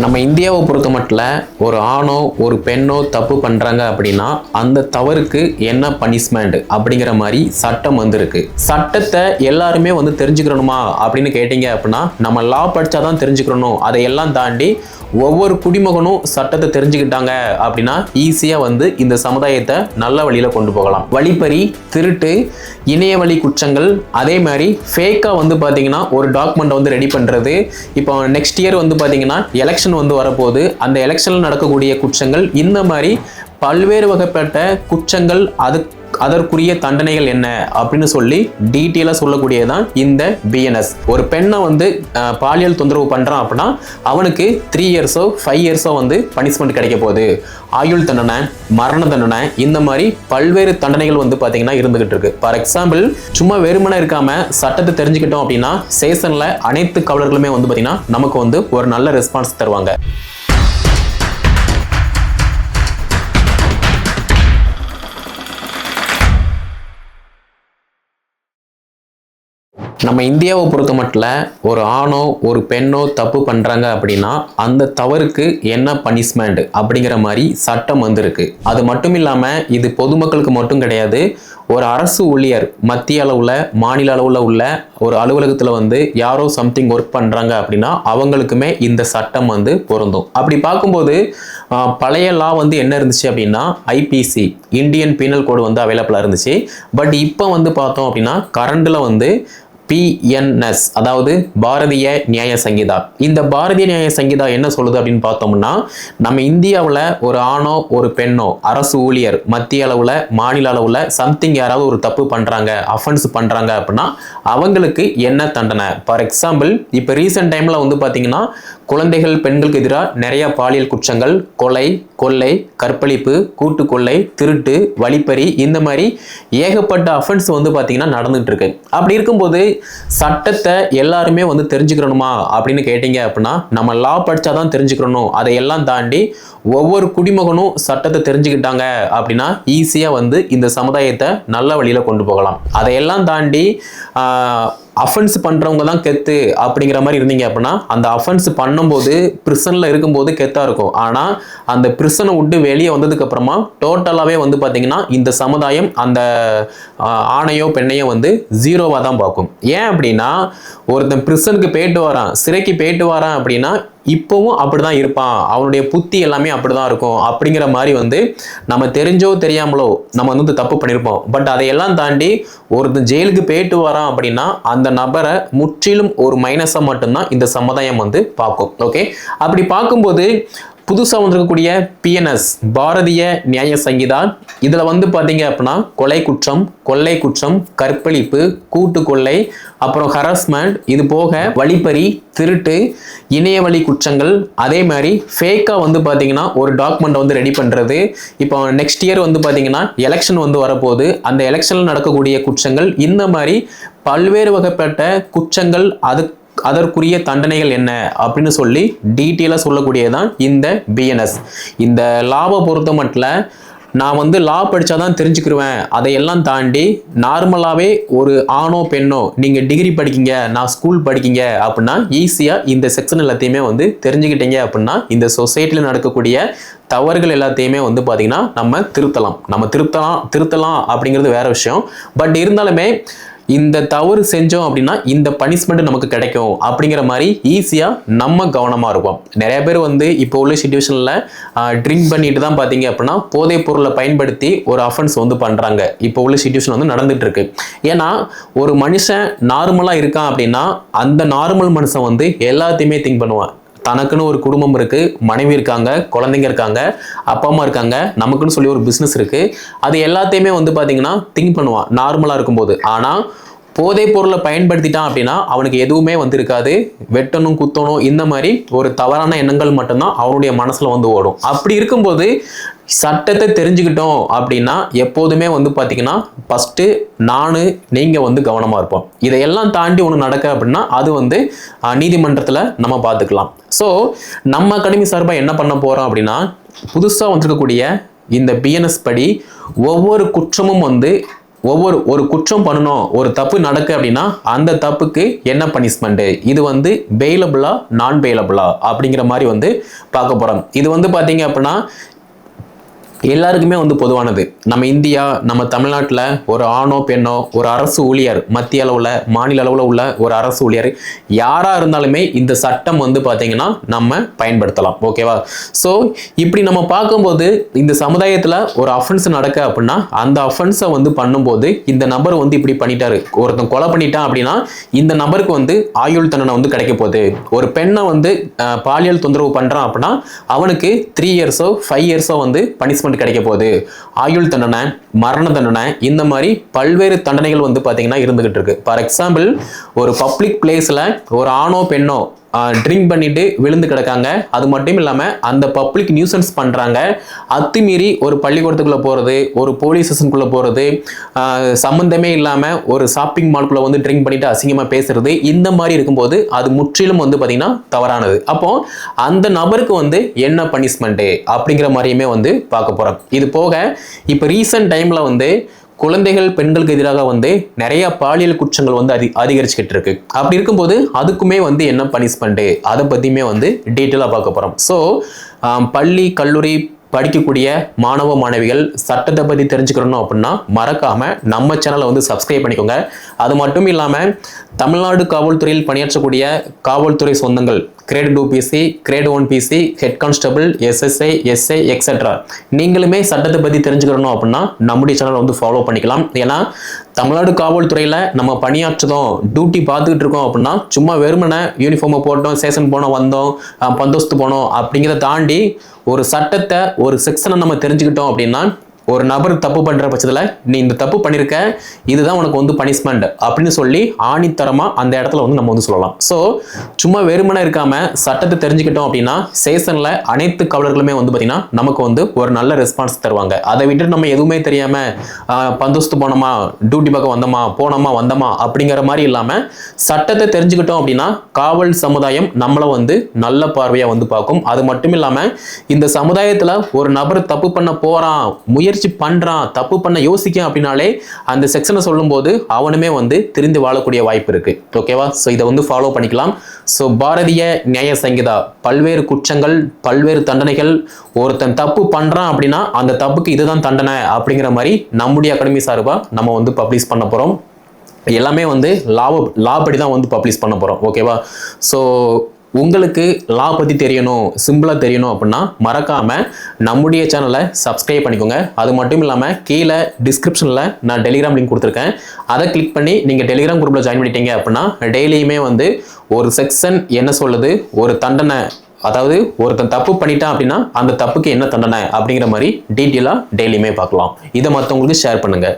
நம்ம இந்தியாவை பொறுத்த மட்டும் ஒரு ஆணோ ஒரு பெண்ணோ தப்பு பண்றாங்க அப்படின்னா அந்த தவறுக்கு என்ன பனிஷ்மெண்ட் அப்படிங்கிற மாதிரி சட்டம் இருக்கு. சட்டத்தை எல்லாருமே தெரிஞ்சுக்கணுமா அப்படின்னு கேட்டீங்க அப்படின்னா நம்ம லா படிச்சாதான் தெரிஞ்சுக்கணும். அதையெல்லாம் தாண்டி ஒவ்வொரு குடிமகனும் சட்டத்தை தெரிஞ்சுக்கிட்டாங்க அப்படின்னா ஈஸியா இந்த சமுதாயத்தை நல்ல வழியில கொண்டு போகலாம். வழிப்பறி, திருட்டு, இணையவழி குற்றங்கள், அதே மாதிரி ஃபேக்கா பாத்தீங்கன்னா ஒரு டாக்குமெண்ட் ரெடி பண்றது. இப்போ நெக்ஸ்ட் இயர் பாத்தீங்கன்னா எலெக்ஷன் வரப்போகுது. அந்த எலெக்ஷன்ல நடக்கக்கூடிய குற்றங்கள், இந்த மாதிரி பல்வேறு வகைப்பட்ட குற்றங்கள், அதற்குரிய தண்டனைகள் என்ன அப்படின்னு சொல்லி டீட்டெயிலாக சொல்லக்கூடியதான் இந்த பிஎன்எஸ். ஒரு பெண்ணை பாலியல் தொந்தரவு பண்றான் அப்படின்னா அவனுக்கு 3 இயர்ஸோ 5 இயர்ஸோ பனிஷ்மெண்ட் கிடைக்க போகுது. ஆயுள் தண்டனை, மரண தண்டனை, இந்த மாதிரி பல்வேறு தண்டனைகள் பார்த்தீங்கன்னா இருந்துகிட்டு இருக்கு. ஃபார் எக்ஸாம்பிள், சும்மா வெறுமனே இருக்காம சட்டத்தை தெரிஞ்சுக்கிட்டோம் அப்படின்னா சேஷன்ல அனைத்து காவலர்களுமே பார்த்தீங்கன்னா நமக்கு ஒரு நல்ல ரெஸ்பான்ஸ் தருவாங்க. நம்ம இந்தியாவை பொறுத்த மட்டும் ஒரு ஆணோ ஒரு பெண்ணோ தப்பு பண்றாங்க அப்படின்னா அந்த தவறுக்கு என்ன பனிஷ்மெண்ட் அப்படிங்கிற மாதிரி சட்டம் இருக்கு. அது மட்டும் இல்லாம இது பொதுமக்களுக்கு மட்டும் கிடையாது. ஒரு அரசு ஊழியர் மத்திய அளவுல மாநில அளவுல உள்ள ஒரு அலுவலகத்துல யாரோ சம்திங் ஒர்க் பண்றாங்க அப்படின்னா அவங்களுக்குமே இந்த சட்டம் பொருந்தும். அப்படி பார்க்கும்போது பழைய லா என்ன இருந்துச்சு அப்படின்னா ஐபிசி, இந்தியன் பீனல் கோடு அவைலபிளா இருந்துச்சு. பட் இப்போ பார்த்தோம் அப்படின்னா கரண்ட்ல பிஎன்எஸ், அதாவது பாரதிய நியாய சங்கீதா. இந்த பாரதிய நியாய சங்கீதா என்ன சொல்லுது அப்படின்னு பார்த்தோம்னா, நம்ம இந்தியாவில் ஒரு ஆணோ ஒரு பெண்ணோ அரசு ஊழியர் மத்திய அளவில் மாநில அளவில் சம்திங் யாராவது ஒரு தப்பு பண்ணுறாங்க, அஃபென்ஸ் பண்ணுறாங்க அப்படின்னா அவங்களுக்கு என்ன தண்டனை. ஃபார் எக்ஸாம்பிள், இப்போ ரீசெண்ட் டைமில் பார்த்தீங்கன்னா குழந்தைகள் பெண்களுக்கு எதிராக நிறைய பாலியல் குற்றங்கள், கொலை, கொள்ளை, கற்பழிப்பு, கூட்டு கொள்ளை, திருட்டு, வழிப்பறி, இந்த மாதிரி ஏகப்பட்ட அஃபென்ஸ் பார்த்தீங்கன்னா நடந்துட்டு இருக்கு. அப்படி இருக்கும்போது சட்டத்தை எல்லாருமே தெரிஞ்சுக்கணுமா அப்படின்னு கேட்டீங்க அப்படின்னா நம்ம லா படிச்சாதான் தெரிஞ்சுக்கணும். அதையெல்லாம் தாண்டி ஒவ்வொரு குடிமகனும் சட்டத்தை தெரிஞ்சுக்கிட்டாங்க அப்படின்னா ஈஸியா இந்த சமுதாயத்தை நல்ல வழியில கொண்டு போகலாம். அதையெல்லாம் தாண்டி அஃபென்ஸ் பண்றவங்க தான் கெத்து அப்படிங்கிற மாதிரி இருந்தீங்க அப்படின்னா அந்த அஃபென்ஸ் பண்ணும்போது பிரிசன்ல இருக்கும்போது கெத்தா இருக்கும். ஆனா அந்த பிரிசனை விட்டு வெளியே வந்ததுக்கு அப்புறமா டோட்டலாவே பாத்தீங்கன்னா இந்த சமுதாயம் அந்த ஆணையோ பெண்ணையோ ஜீரோவா தான் பார்க்கும். ஏன் அப்படின்னா ஒருத்தன் பிரிசனுக்கு போயிட்டு வரான், சிறைக்கு போயிட்டு வரான் அப்படின்னா இப்பவும் அப்படிதான் இருப்பான், அவனுடைய புத்தி எல்லாமே அப்படிதான் இருக்கும் அப்படிங்கிற மாதிரி நம்ம தெரிஞ்சோ தெரியாமலோ நம்ம தப்பு பண்ணியிருப்போம். பட் அதையெல்லாம் தாண்டி ஒருத்தன் ஜெயிலுக்கு போயிட்டு வரான் அப்படின்னா அந்த நபரை முற்றிலும் ஒரு மைனஸா மட்டும்தான் இந்த சமுதாயம் பார்க்கும். ஓகே, அப்படி பார்க்கும்போது புதுசாக வந்திருக்கக்கூடிய பிஎன்எஸ் பாரதிய நியாய சங்கீதா, இதில் பார்த்தீங்க அப்படின்னா கொலை குற்றம், கொள்ளை குற்றம், கற்பழிப்பு, கூட்டு கொள்ளை, அப்புறம் ஹராஸ்மெண்ட், இது போக வழிப்பறி, திருட்டு, இணையவழி குற்றங்கள், அதே மாதிரி ஃபேக்கா பார்த்தீங்கன்னா ஒரு டாக்குமெண்ட் ரெடி பண்ணுறது. இப்போ நெக்ஸ்ட் இயர் பார்த்தீங்கன்னா எலெக்ஷன் வரப்போகுது. அந்த எலெக்ஷனில் நடக்கக்கூடிய குற்றங்கள், இந்த மாதிரி பல்வேறு வகைப்பட்ட குற்றங்கள், அதற்குரிய தண்டனைகள் என்ன அப்படின்னு சொல்லி டீட்டெயிலாக சொல்லக்கூடியதான் இந்த பிஎன்எஸ். இந்த லாவை பொறுத்த மட்டும் நான் லா படித்தாதான் தெரிஞ்சுக்கிருவேன். அதையெல்லாம் தாண்டி நார்மலாகவே ஒரு ஆணோ பெண்ணோ நீங்கள் டிகிரி படிக்கீங்க, நான் ஸ்கூல் படிக்கீங்க அப்படின்னா ஈஸியாக இந்த செக்ஷன் எல்லாத்தையுமே தெரிஞ்சுக்கிட்டீங்க அப்படின்னா இந்த சொசைட்டியில் நடக்கக்கூடிய தவறுகள் எல்லாத்தையுமே பார்த்தீங்கன்னா நம்ம திருத்தலாம் அப்படிங்கிறது வேற விஷயம். பட் இருந்தாலுமே இந்த தவறு செஞ்சோம் அப்படின்னா இந்த பனிஷ்மெண்ட் நமக்கு கிடைக்கும் அப்படிங்கிற மாதிரி ஈஸியா நம்ம கவனமா இருப்போம். நிறைய பேர் இப்போ உள்ள சிச்சுவேஷன்ல ட்ரிங்க் பண்ணிட்டு தான் பாத்தீங்க அப்படின்னா போதைப் பொருளை பயன்படுத்தி ஒரு அஃபென்ஸ் பண்றாங்க. இப்போ உள்ள சிச்சுவேஷன் நடந்துட்டு இருக்கு. ஏன்னா ஒரு மனுஷன் நார்மலா இருக்கான் அப்படின்னா அந்த நார்மல் மனுஷன் எல்லாத்தையுமே திங்க் பண்ணுவான். தனக்குன்னு ஒரு குடும்பம் இருக்கு, மனைவி இருக்காங்க, குழந்தைங்க இருக்காங்க, அப்பா அம்மா இருக்காங்க, நமக்குன்னு சொல்லி ஒரு பிசினஸ் இருக்கு. அது எல்லாத்தையுமே பாத்தீங்கன்னா திங்க் பண்ணுவான் நார்மலா இருக்கும்போது. ஆனா போதைப் பொருளை பயன்படுத்திட்டான் அப்படின்னா அவனுக்கு எதுவுமே இருக்காது. வெட்டணும், குத்தணும், இந்த மாதிரி ஒரு தவறான எண்ணங்கள் மட்டும்தான் அவனுடைய மனசுல ஓடும். அப்படி இருக்கும்போது சட்டத்தை தெரிஞ்சுக்கிட்டோம் அப்படின்னா எப்போதுமே பாத்தீங்கன்னா ஃபர்ஸ்ட் நீங்க கவனமா இருப்போம். இதையெல்லாம் தாண்டி ஒன்று நடக்க அப்படின்னா அது நீதிமன்றத்தில் நம்ம பார்த்துக்கலாம். ஸோ நம்ம அகாடமி சார்பாக என்ன பண்ண போறோம் அப்படின்னா புதுசாக வந்திருக்கக்கூடிய இந்த பிஎன்எஸ் படி ஒவ்வொரு குற்றமும் ஒரு குற்றம் பண்ணணும், ஒரு தப்பு நடக்கு அப்படின்னா அந்த தப்புக்கு என்ன பனிஷ்மெண்ட், இது வந்து பெயிலபிளா நான் பெயிலபிளா அப்படிங்கிற மாதிரி வந்து பார்க்க போறோம். இது வந்து பாத்தீங்க அப்படின்னா எல்லாருக்குமே வந்து பொதுவானது. நம்ம இந்தியா, நம்ம தமிழ்நாட்டில் ஒரு ஆணோ பெண்ணோ, ஒரு அரசு ஊழியர், மத்திய அளவில் மாநில அளவில் உள்ள ஒரு அரசு ஊழியர் யாரா இருந்தாலுமே இந்த சட்டம் வந்து பார்த்தீங்கன்னா நம்ம பயன்படுத்தலாம். ஓகேவா? ஸோ இப்படி நம்ம பார்க்கும்போது இந்த சமுதாயத்தில் ஒரு அஃபென்ஸ் நடக்க அப்படின்னா அந்த அஃபென்ஸை வந்து பண்ணும்போது இந்த நபர் வந்து இப்படி பண்ணிட்டாரு, ஒருத்தன் கொலை பண்ணிட்டான் அப்படின்னா இந்த நபருக்கு வந்து ஆயுள் தண்டனை வந்து கிடைக்க போகுது. ஒரு பெண்ணை வந்து பாலியல் தொந்தரவு பண்றான் அப்படின்னா அவனுக்கு 3 இயர்ஸோ 5 இயர்ஸோ வந்து பனிஷ்மெண்ட் கிடைக்க போகுது. ஆயுள் தண்டனை, மரண தண்டனை, இந்த மாதிரி பல்வேறு தண்டனைகள் வந்து பாத்தீங்கன்னா இருந்துகிட்டு இருக்கு. ஃபார் எக்ஸாம்பிள், ஒரு பப்ளிக் பிளேஸ்ல ஒரு ஆணோ பெண்ணோ ட்ரிங்க் பண்ணிட்டு விழுந்து கிடக்காங்க. அது மட்டும் இல்லாம அந்த பப்ளிக் நியூசன்ஸ் பண்றாங்க. அத்துமீறி ஒரு பள்ளிக்கூடத்துக்குள்ள போறது, ஒரு போலீஸ் ஸ்டேஷனுக்குள்ள போறது, சம்பந்தமே இல்லாம ஒரு ஷாப்பிங் மால்குள்ள வந்து ட்ரிங்க் பண்ணிட்டு அசிங்கமா பேசுறது, இந்த மாதிரி இருக்கும்போது அது முற்றிலும் வந்து பாத்தீங்கன்னா தவறானது. அப்போ அந்த நபருக்கு வந்து என்ன பனிஷ்மெண்ட் அப்படிங்கிற மாதிரியுமே வந்து பார்க்க போறோம். இது போக இப்ப ரீசன்ட் டைம்ல வந்து குழந்தைகள் பெண்களுக்கு எதிராக வந்து நிறைய பாலியல் குற்றங்கள் வந்து அதிகரிச்சுக்கிட்டு இருக்கு. அப்படி இருக்கும்போது அதுக்குமே வந்து என்ன பனிஷ்மெண்ட், அதை பத்தியுமே வந்து டீட்டெயிலா பார்க்க போறோம். ஸோ பள்ளி கல்லூரி படிக்கக்கூடிய மாணவ மாணவிகள் சட்டத்தை பற்றி தெரிஞ்சுக்கணும் அப்படின்னா மறக்காம நம்ம சேனலை வந்து சப்ஸ்கிரைப் பண்ணிக்கோங்க. அது மட்டும் இல்லாமல் தமிழ்நாடு காவல்துறையில் பணியாற்றக்கூடிய காவல்துறை சொந்தங்கள் grade 2 PC, grade 1 PC, head constable, SSI, SI etcetera நீங்களுமே சட்டத்தை பற்றி தெரிஞ்சுக்கணும் அப்படின்னா நம்முடைய சேனலை வந்து ஃபாலோ பண்ணிக்கலாம். ஏன்னா தமிழ்நாடு காவல்துறையில் நம்ம பணியாற்றுதோம், டியூட்டி பார்த்துக்கிட்டு இருக்கோம் அப்படின்னா சும்மா வெறுமனை யூனிஃபார்மை போட்டோம், ஸ்டேஷன் போனோம், வந்தோம், பந்தோஸ்து போனோம் அப்படிங்கிறத தாண்டி ஒரு சட்டத்தை ஒரு செக்ஷனை நம்ம தெரிஞ்சுக்கிட்டோம் அப்படின்னா ஒரு நபர் தப்பு பண்ற பட்சத்தில் நீ இந்த தப்பு பண்ணிருக்க, இதுதான் உனக்கு வந்து பனிஷ்மெண்ட் அப்படின்னு சொல்லி ஆணித்தரமா அந்த இடத்துல வந்து நம்ம வந்து சொல்லலாம். ஸோ சும்மா வெறுமனை இருக்காம சட்டத்தை தெரிஞ்சுக்கிட்டோம் அப்படின்னா சேஷன்ல அனைத்து காவலர்களுமே வந்து பார்த்தீங்கன்னா நமக்கு வந்து ஒரு நல்ல ரெஸ்பான்ஸ் தருவாங்க. அதை விட்டு நம்ம எதுவுமே தெரியாம பந்தோஸ்து போனோமா, டியூட்டி பக்கம் வந்தோமா, போனோமா, வந்தோமா அப்படிங்கிற மாதிரி இல்லாம சட்டத்தை தெரிஞ்சுக்கிட்டோம் அப்படின்னா காவல் சமுதாயம் நம்மளை வந்து நல்ல பார்வையா வந்து பார்க்கும். அது மட்டும் இல்லாம இந்த சமுதாயத்துல ஒரு நபர் தப்பு பண்ண போறான், முயற்சி பண்றான், தப்பு பண்ண யோசிக்க அப்படின்னாலே அந்த செக்ஷனை சொல்லும் போது அவனுமே வந்து திரிந்து வாழக்கூடிய வாய்ப்பு இருக்கு. ஓகேவா? ஸோ இதை வந்து ஃபாலோ பண்ணிக்கலாம். ஸோ பாரதிய நியாய சங்கீதா பல்வேறு குற்றங்கள், பல்வேறு தண்டனைகள், ஒருத்தன் தப்பு பண்றான் அப்படின்னா அந்த தப்புக்கு இதுதான் தண்டனை அப்படிங்கிற மாதிரி நம்முடைய அகாடமி சார்பா நம்ம வந்து பப்ளிஷ் பண்ண போறோம். எல்லாமே வந்து லா படி தான் வந்து பப்ளிஷ் பண்ண போறோம். ஓகேவா? ஸோ உங்களுக்கு லா பற்றி தெரியணும், சிம்பிளாக தெரியணும் அப்படின்னா மறக்காம நம்முடைய சேனலை சப்ஸ்கிரைப் பண்ணிக்கோங்க. அது மட்டும் இல்லாமல் கீழே டிஸ்கிரிப்ஷனில் நான் டெலிகிராம் லிங்க் கொடுத்துருக்கேன். அதை கிளிக் பண்ணி நீங்கள் டெலிகிராம் குரூப்பில் ஜாயின் பண்ணிட்டீங்க அப்படின்னா டெய்லியுமே வந்து ஒரு செக்ஷன் என்ன சொல்லுது, ஒரு தண்டனை, அதாவது ஒருத்தன் தப்பு பண்ணிட்டான் அப்படின்னா அந்த தப்புக்கு என்ன தண்டனை அப்படிங்கிற மாதிரி டீட்டெயிலாக டெய்லியுமே பார்க்கலாம். இதை மற்றவங்களுக்கு ஷேர் பண்ணுங்க.